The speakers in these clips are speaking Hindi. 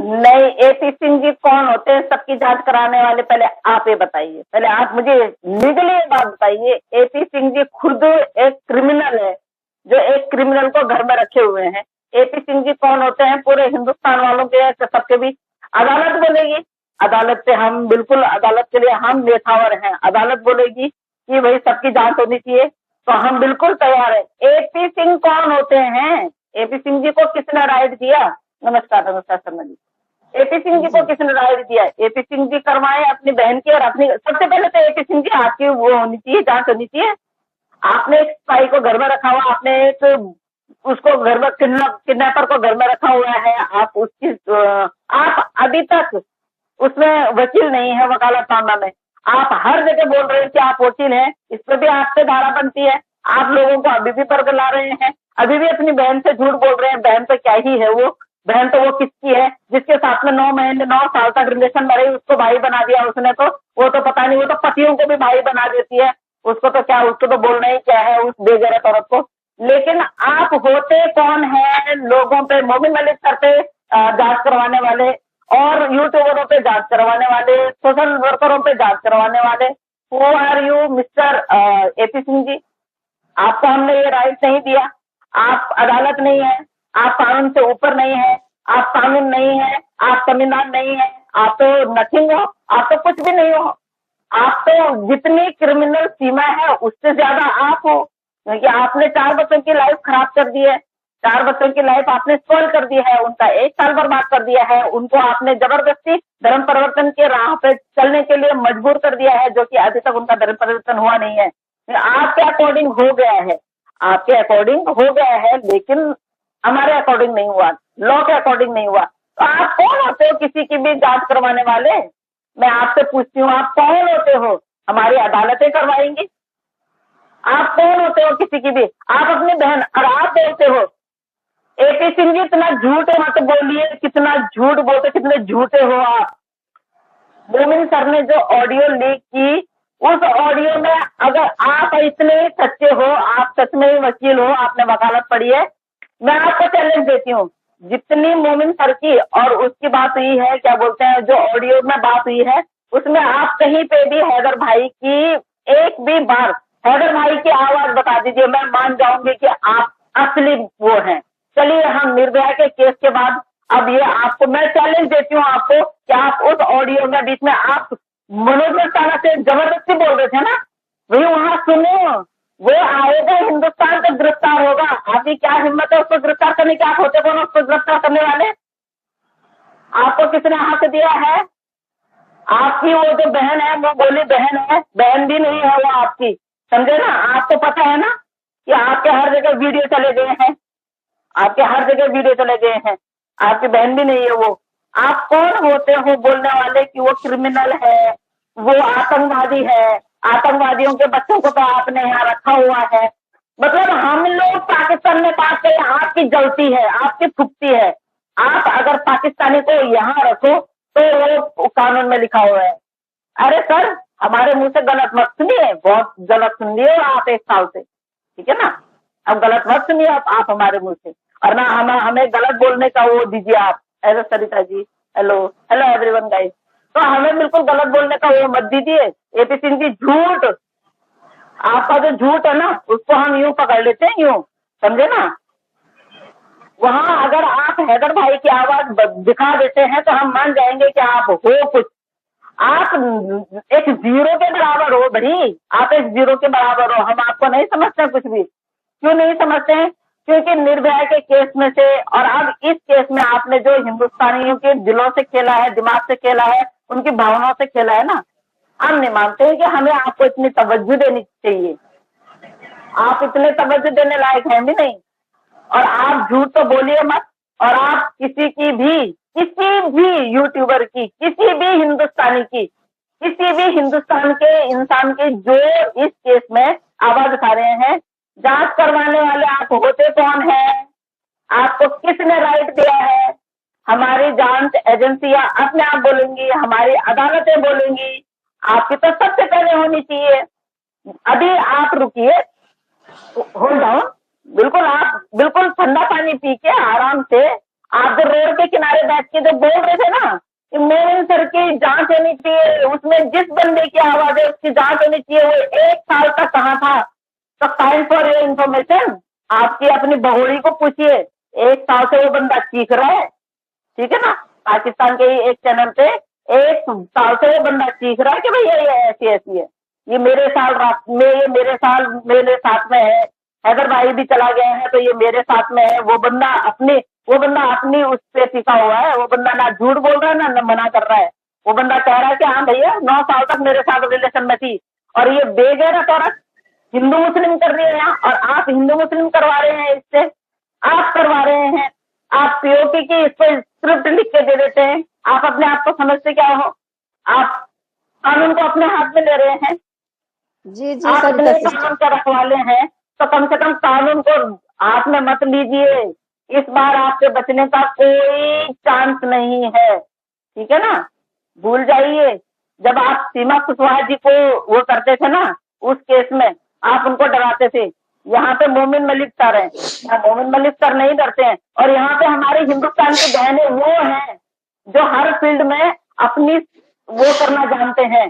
नहीं, एपी सिंह जी कौन होते हैं सबकी जांच कराने वाले? पहले आप ये बताइए, पहले आप मुझे लीगली ये बात बताइए। एपी सिंह जी खुद एक क्रिमिनल है जो एक क्रिमिनल को घर में रखे हुए हैं। एपी सिंह जी कौन होते हैं पूरे हिंदुस्तान वालों के सबके बीच? अदालत बोलेगी, अदालत से हम बिल्कुल, अदालत के लिए हम नेतावर हैं। अदालत बोलेगी कि भाई सबकी जांच होनी चाहिए तो हम बिल्कुल तैयार है। एपी सिंह कौन होते हैं? एपी सिंह जी को किसने राइट दिया? नमस्कार, नमस्कार शर्मा जी। एपी सिंह जी को किसने राइट दिया? एपी सिंह जी करवाए अपनी बहन की और अपनी। सबसे पहले तो एपी सिंह जी आपकी वो होनी चाहिए, जांच होनी चाहिए। आपने एक स्पाई को घर में रखा हुआ, आपने एक उसको घर में किडनैपर को घर में रखा हुआ है। आप उसकी आप अभी तक उसमें वकील नहीं है, वकालतनामा में। आप हर जगह बोल रहे हैं कि आप वकील हैं, इस पर भी आपसे धारा बनती है। आप लोगों को अभी भी बरगला रहे हैं, अभी भी अपनी बहन से झूठ बोल रहे हैं। बहन तो क्या ही है वो, बहन तो वो किसकी है जिसके साथ में 9 साल तक रिलेशन में रही, उसको भाई बना दिया उसने। तो वो तो पता नहीं, वो तो पतियों को भी भाई बना देती है। उसको तो क्या, उसको तो बोलना ही क्या है उस बेगैरत औरत को। लेकिन आप होते कौन है लोगों पे मोबिल मलिक करते जांच करवाने वाले, और यूट्यूबरों पे जांच करवाने वाले, सोशल वर्करों पे जांच करवाने वाले? Who are you mister AP Singh ji? आपको हमने ये राइट नहीं दिया। आप अदालत नहीं है, आप कानून से ऊपर नहीं है, आप कानून नहीं है, आप संविधान नहीं है, आप तो नथिंग हो, आप तो कुछ भी नहीं हो। आप तो जितनी क्रिमिनल सीमा है उससे ज्यादा आप हो, क्योंकि आपने 4 बच्चों की लाइफ खराब कर दी है। 4 बच्चों की लाइफ आपने स्पॉइल कर दी है, उनका 1 साल बर्बाद कर दिया है। उनको आपने जबरदस्ती धर्म परिवर्तन के राह पे चलने के लिए मजबूर कर दिया है, जो कि अभी तक उनका धर्म परिवर्तन हुआ नहीं है। आपके अकॉर्डिंग हो गया है, आपके अकॉर्डिंग हो गया है, लेकिन हमारे अकॉर्डिंग नहीं हुआ, लॉ के अकॉर्डिंग नहीं हुआ। तो आप कौन होते हो किसी की भी जांच करवाने वाले? मैं आपसे पूछती हूँ, आप कौन होते हो? हमारी अदालतें करवाएंगी? आप कौन होते हो किसी की भी? आप अपनी बहन, और आप बोलते हो एपी सिंह जी इतना झूठ है, मत बोलिए कितना झूठ बोलते, कितने झूठे हो आप। मोमिन सर ने जो ऑडियो लीक की, उस ऑडियो में अगर आप इतने सच्चे हो, आप सच में ही वकील हो, आपने वकालत पढ़ी है, मैं आपको चैलेंज देती हूँ। जितनी मोमिन सर की और उसकी बात हुई है, क्या बोलते हैं, जो ऑडियो में बात हुई है, उसमें आप कहीं पे भी हैदर भाई की एक भी बार, हैदर भाई की आवाज बता दीजिए, मैं मान जाऊंगी कि आप असली वो हैं। चलिए, हम निर्भया के केस के बाद अब ये आपको मैं चैलेंज देती हूँ आपको कि आप उस ऑडियो में बीच में आप मनोज मस्ताना से जबरदस्ती बोल रहे थे ना, वही वहां सुने। वो आएगा हिंदुस्तान तक गिरफ्तार होगा। आपकी क्या हिम्मत है उसको गिरफ्तार करने की? आप होते कौन उसको गिरफ्तार करने वाले? आपको किसने हक दिया है? आपकी वो जो बहन है, वो बोली बहन है, बहन भी नहीं है वो आपकी, समझे ना? आपको पता है ना कि आपके हर जगह वीडियो चले गए हैं, आपके हर जगह वीडियो चले गए हैं, आपकी बहन भी नहीं है वो। आप कौन होते हो बोलने वाले कि वो क्रिमिनल है, वो आतंकवादी है? आतंकवादियों के बच्चों को तो आपने यहाँ रखा हुआ है। मतलब हम लोग पाकिस्तान में बात करें, आपकी गलती है, आपकी फुकती है। आप अगर पाकिस्तानी को यहाँ रखो तो वो कानून में लिखा हुआ है। अरे सर, हमारे मुंह से गलत मत सुनिए, बहुत गलत सुन लिए आप 1 साल से, ठीक है ना? अब गलत मत सुनिए आप हमारे मुंह से, और ना हमें गलत बोलने का वो दीजिए आप। As Sarita ji, hello hello everyone guys, तो हमें बिल्कुल गलत बोलने का वो मत दीजिए। एपी सिंह जी झूठ, आपका जो झूठ है ना, उसको हम यूं पकड़ लेते हैं, यूं, समझे ना? वहां अगर आप हैदर भाई की आवाज दिखा देते हैं तो हम मान जाएंगे कि आप हो कुछ। आप एक जीरो के बराबर हो भाई, आप एक जीरो के बराबर हो। हम आपको नहीं समझते कुछ भी। क्यों नहीं समझते हैं? क्योंकि निर्भया के केस में से और अब इस केस में आपने जो हिंदुस्तानियों के दिलों से खेला है, दिमाग से खेला है, उनकी भावनाओं से खेला है ना, हम नहीं मानते हैं कि हमें आपको इतनी तवज्जो देनी चाहिए। आप इतने तवज्जो देने लायक हैं भी नहीं, और आप झूठ तो बोलिए मत। और आप किसी भी यूट्यूबर की, किसी भी हिंदुस्तानी की, किसी भी हिंदुस्तान के इंसान की जो इस केस में आवाज उठा रहे हैं, जांच करवाने वाले आप होते कौन है? आपको किसने राइट दिया है? हमारी जांच एजेंसियां अपने आप बोलेंगी, हमारी अदालतें बोलेंगी। आपकी तो सबसे पहले होनी चाहिए। अभी आप रुकिए, होल्ड डाउन, बिल्कुल आप बिल्कुल ठंडा पानी पी के आराम से आप जो रोड के किनारे बैठ के जो बोल रहे थे ना कि मोमिन सर की जांच होनी चाहिए, उसमें जिस बंदे की आवाज है उसकी जांच होनी चाहिए, वो 1 साल तक कहाँ था? तो टाइम फॉर योर इन्फॉर्मेशन, आपकी अपनी भगोड़ी को पूछिए, 1 साल से वो बंदा चीख रहा है, ठीक है ना? पाकिस्तान के ही एक चैनल पे 1 साल से वो बंदा चीख रहा है कि भैया ये ऐसी ऐसी है, ये मेरे साल मेरे साथ में है, हैदर भाई भी चला गया है तो ये मेरे साथ में है। वो बंदा अपनी उस पे टिका हुआ है, वो बंदा ना झूठ बोल रहा है ना मना कर रहा है। वो बंदा कह रहा है कि हाँ भैया 9 साल तक मेरे साथ रिलेशन में थी, और ये बेगैरत औरत हिंदू मुस्लिम कर रही है यहाँ, और आप हिंदू मुस्लिम करवा रहे हैं, इससे आप करवा रहे हैं। आप पीओपी की इस पे स्क्रिप्ट लिख के दे देते हैं। आप अपने आप को समझते क्या हो? आप कानून को अपने हाथ में ले रहे हैं। जी जी आप सरिता अपने सिस्टर। कानून के रखवाले हैं, तो कम से कम कानून को हाथ में मत लीजिए। इस बार आपके बचने का कोई चांस नहीं है, ठीक है ना? भूल जाइए। जब आप सीमा कुशवाहा जी को वो करते थे ना, उस केस में आप उनको डराते थे। यहाँ पे मोमिन मलिक सर हैं, यहाँ मोमिन मलिक सर नहीं डरते हैं। और यहाँ पे हमारे हिंदुस्तान की बहनें वो हैं जो हर फील्ड में अपनी वो करना जानते हैं।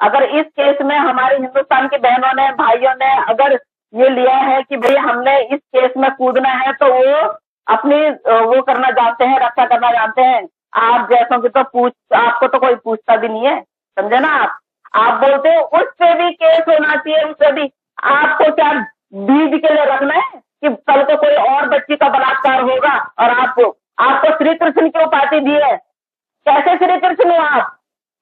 अगर इस केस में हमारे हिंदुस्तान की बहनों ने, भाइयों ने अगर ये लिया है कि भाई हमने इस केस में कूदना है, तो वो अपनी वो करना जानते हैं, रक्षा करना जानते हैं। आप जैसों की तो आपको तो कोई पूछता भी नहीं है, समझे ना? आप बोलते हो उस पे भी केस होना चाहिए, उस पे भी। आपको क्या बीज के लिए रखना है कि कल को कोई और बच्ची का बलात्कार होगा और आपको श्री कृष्ण की उपाधि दी है? कैसे श्री कृष्ण हो आप?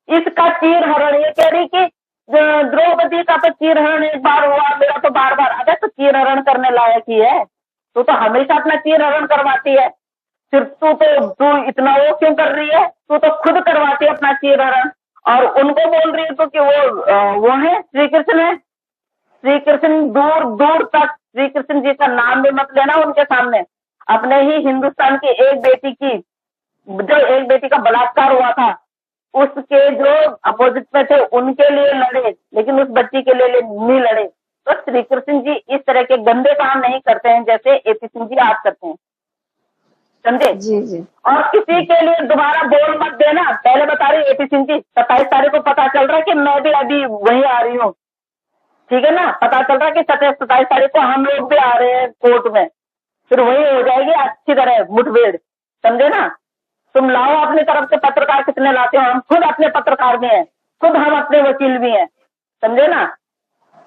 इसका चीर हरण, ये कह रही कि द्रौपदी का तो चीर हरण एक बार हुआ, मेरा तो बार बार। अबे तो चीर हरण करने लायक ही है, तो हमेशा अपना चीर हरण करवाती है। फिर तू इतना वो क्यों कर रही है? तू तो खुद करवाती है अपना चीर हरण, और उनको बोल रही है तो कि वो है श्री कृष्ण है। श्री कृष्ण दूर दूर तक श्री कृष्ण जी का नाम भी मत लेना उनके सामने। अपने ही हिंदुस्तान की जो एक बेटी का बलात्कार हुआ था, उसके जो अपोजिट में थे उनके लिए लड़े, लेकिन उस बच्ची के लिए नहीं लड़े। तो श्री कृष्ण जी इस तरह के गंदे काम नहीं करते हैं जैसे एपी सिंह जी आप करते हैं, समझे? जी जी। और किसी के लिए दोबारा बोल मत देना। पहले बता रही एपी सिंह जी, 27 तारीख को पता चल रहा है कि मैं भी अभी वहीं आ रही हूँ, ठीक है ना? पता चल रहा है कि 27 तारीख को हम लोग भी आ रहे हैं कोर्ट में, फिर वही हो जाएगी अच्छी तरह मुठभेड़, समझे ना? तुम लाओ अपनी तरफ से पत्रकार कितने लाते हो, हम खुद अपने पत्रकार भी हैं, खुद हम अपने वकील भी हैं, समझे ना?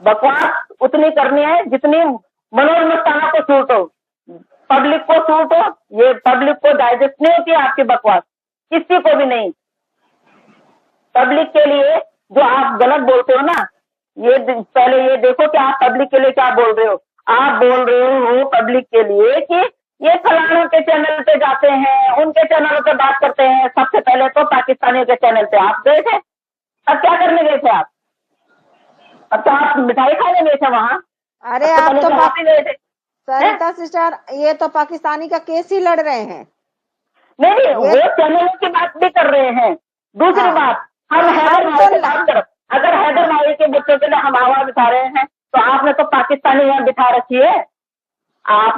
बकवास उतनी करनी है जितनी मनोज मस्ताना को सूट हो, पब्लिक को सूट हो। ये पब्लिक को डाइजेस्ट नहीं होती है आपकी बकवास, किसी को भी नहीं। पब्लिक के लिए जो आप गलत बोलते हो ना, ये पहले ये देखो कि आप पब्लिक के लिए क्या बोल रहे हो। आप बोल रहे हो पब्लिक के लिए कि ये फलानों के चैनल पे जाते हैं, उनके चैनलों पे बात करते हैं। सबसे पहले तो पाकिस्तानियों के चैनल पे आप गए थे, अब क्या करने गए थे आप? अब तो आप मिठाई खाने गए थे वहां। अरे अब आप तो तो वहां भी गए थे। सरिता सिस्टर, ये तो पाकिस्तानी का केस ही लड़ रहे हैं। नहीं, वो चैनलों की बात भी कर रहे हैं। दूसरी बात, हम हैदर भाई की बात करो। अगर हैदर भाई के बच्चों के लिए हम आवाज उठा रहे हैं, तो आपने तो पाकिस्तानी यहाँ बिठा रखी है। आप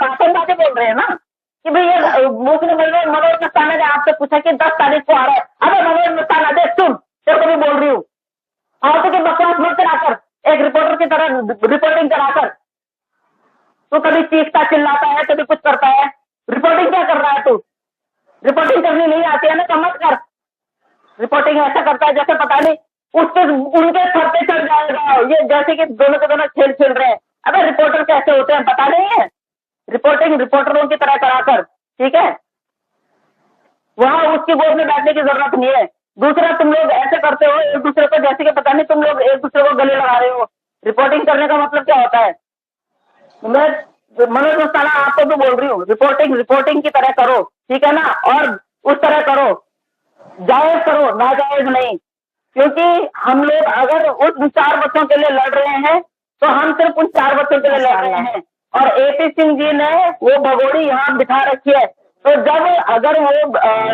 आतंकवादी बोल रहे हैं ना कि भैया मुस्लिम मनोज मस्ताना ने आपसे पूछा कि 10 तारीख को आ रहा है। अरे मनोज मस्ताना देख, सुन, तेरे को भी बोल रही हूँ, फालतू की बकवास मत कराकर, एक रिपोर्टर की तरह रिपोर्टिंग कराकर तू कभी चीखता चिल्लाता है, कभी कुछ करता है। रिपोर्टिंग क्या कर रहा है तू? रिपोर्टिंग करनी नहीं आती है ना, तो मत कर। रिपोर्टिंग ऐसा करता है जैसे पता नहीं उनके सर पे चढ़ जाएगा, ये जैसे कि दोनों के दोनों खेल खेल रहे हैं। अबे रिपोर्टर कैसे होते हैं पता नहीं है? रिपोर्टिंग रिपोर्टरों की तरह कराकर, ठीक है, वहां उसकी गोद में बैठने की जरूरत नहीं है। दूसरा, तुम लोग ऐसे करते हो एक दूसरे को जैसे कि पता नहीं तुम लोग एक दूसरे को गले लगा रहे हो। रिपोर्टिंग करने का मतलब क्या होता है? मैं मनोज मस्ताना आपको भी बोल रही हूँ, रिपोर्टिंग की तरह करो, ठीक है ना? और उस तरह करो, जायज करो, नाजायज नहीं। क्योंकि हम लोग अगर उन 4 बच्चों के लिए लड़ रहे हैं, तो हम सिर्फ उन 4 बच्चों के लिए लड़ रहे हैं। और एपी सिंह जी ने वो भगोड़ी यहाँ बिठा रखी है। तो जब अगर वो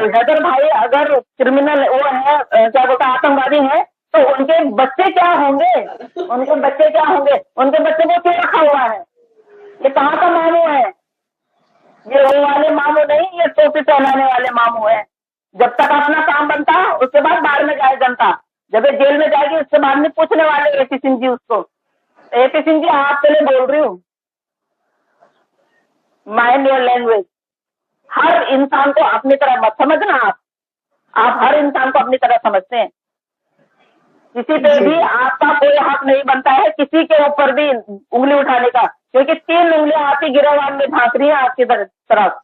हैदर भाई अगर क्रिमिनल वो है, क्या बोलते हैं, आतंकवादी है, तो उनके बच्चे क्या होंगे? उनके बच्चे को क्यों रखा हुआ है? ये कहाँ का मामू है? ये वो वाले मामू नहीं, ये टोपी पहनाने वाले मामू है। जब तक अपना काम बनता है उसके बाद बाहर में जाए जनता, जब ये जेल में जाएगी उसके बाद में पूछने वाले एपी सिंह जी उसको। एपी सिंह जी आपके लिए बोल रही हूँ, माइंड योर लैंग्वेज। हर इंसान को अपनी तरह मत समझना। आप हर इंसान को अपनी तरह समझते हैं। किसी पे भी आपका कोई हक नहीं बनता है किसी के ऊपर भी उंगली उठाने का, क्योंकि 3 उंगलियां आपकी गिरफ्तार में झांक रही है आपकी तरफ।